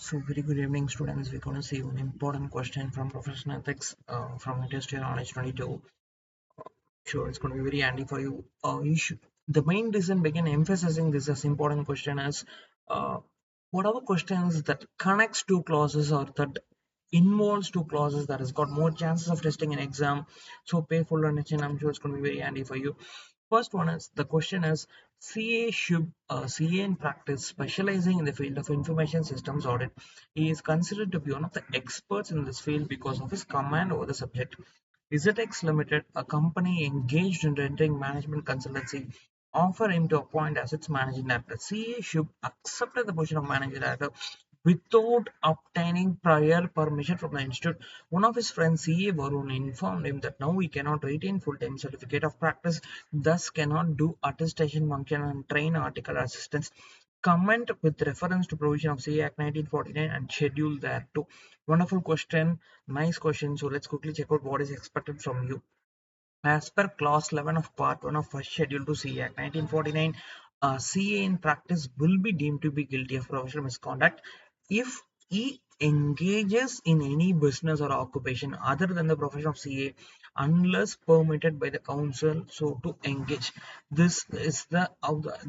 So very good evening, students. We're going to see one important question from professional ethics from test year knowledge 22. Sure, it's going to be very handy for you. The main reason begin emphasizing this as important question is uh, whatever questions that connects two clauses or that involves two clauses that has got more chances of testing an exam. So pay full attention. I'm sure it's going to be very handy for you. First one is the question is CA should CA in practice specializing in the field of information systems audit. He is considered to be one of the experts in this field because of his command over the subject. ZX Limited, a company engaged in rendering management consultancy, offer him to appoint as its managing director. CA should accept the position of managing director without obtaining prior permission from the institute. One of his friends, CA Varun, informed him that now he cannot retain full-time certificate of practice, thus cannot do attestation function and train article assistants. Comment with reference to provision of CA Act 1949 and schedule thereto. Wonderful question, nice question. So let's quickly check out what is expected from you. As per clause 11 of part 1 of first schedule to CA Act 1949, CA in practice will be deemed to be guilty of professional misconduct if he engages in any business or occupation other than the profession of CA unless permitted by the council so to engage. This is the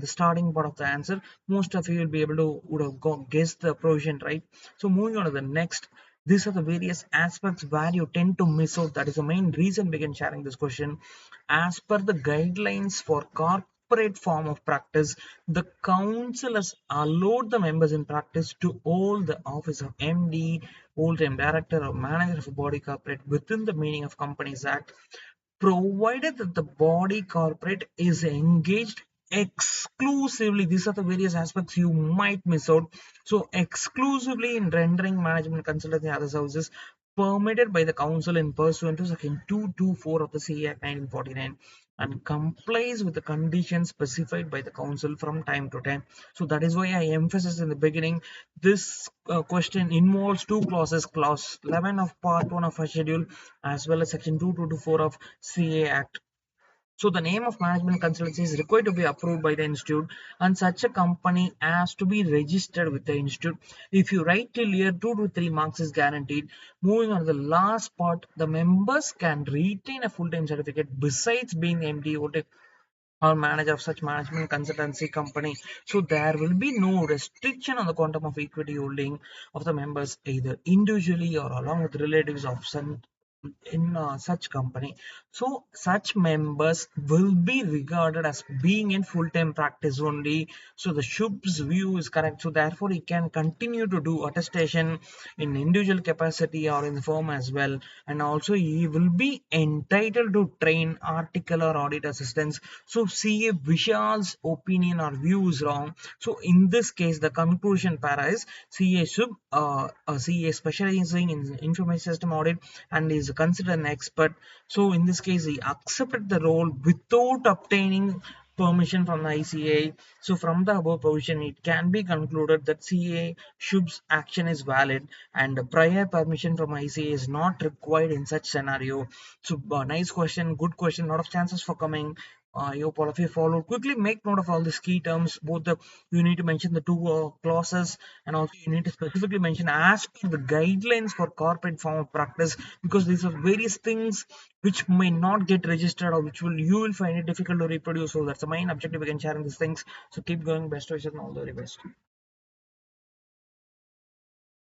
starting part of the answer. Most of you will be able to would have guessed the provision, right? So moving on to the next, these are the various aspects where you tend to miss out. That is the main reason begin sharing this question. As per the guidelines for corporate form of practice, the council has allowed the members in practice to hold the office of MD, full-time director or manager of a body corporate within the meaning of Companies Act, provided that the body corporate is engaged exclusively. These are the various aspects you might miss out. So exclusively in rendering management consultancy and other services permitted by the council in pursuant to section 224 of the CA Act 1949 and complies with the conditions specified by the council from time to time. So that is why I emphasized in the beginning, this question involves two clauses, clause 11 of part 1 of a schedule as well as section 2224 of CA Act. So the name of management consultancy is required to be approved by the institute, and such a company has to be registered with the institute. If you write till year 2 to 3 marks is guaranteed. Moving on to the last part, the members can retain a full-time certificate besides being MD or manager of such management consultancy company. So there will be no restriction on the quantum of equity holding of the members either individually or along with relatives of some in such company. So such members will be regarded as being in full-time practice only. So the Shub's view is correct. So therefore he can continue to do attestation in individual capacity or in the firm as well, and also he will be entitled to train article or audit assistants. So CA Vishal's opinion or view is wrong. So in this case the conclusion para is CA Shub, CA specializing in information system audit and is considered an expert. So in this case he accepted the role without obtaining permission from the ICA. So from the above provision, it can be concluded that CA Shub's action is valid and prior permission from ICA is not required in such scenario. So nice question, good question, lot of chances for coming. I hope all of you followed. Quickly make note of all these key terms. Both the you need to mention the two clauses, and also you need to specifically mention as per the guidelines for corporate form of practice, because these are various things which may not get registered or which will you will find it difficult to reproduce. So that's the main objective again sharing these things. So keep going, best wishes and all the very best.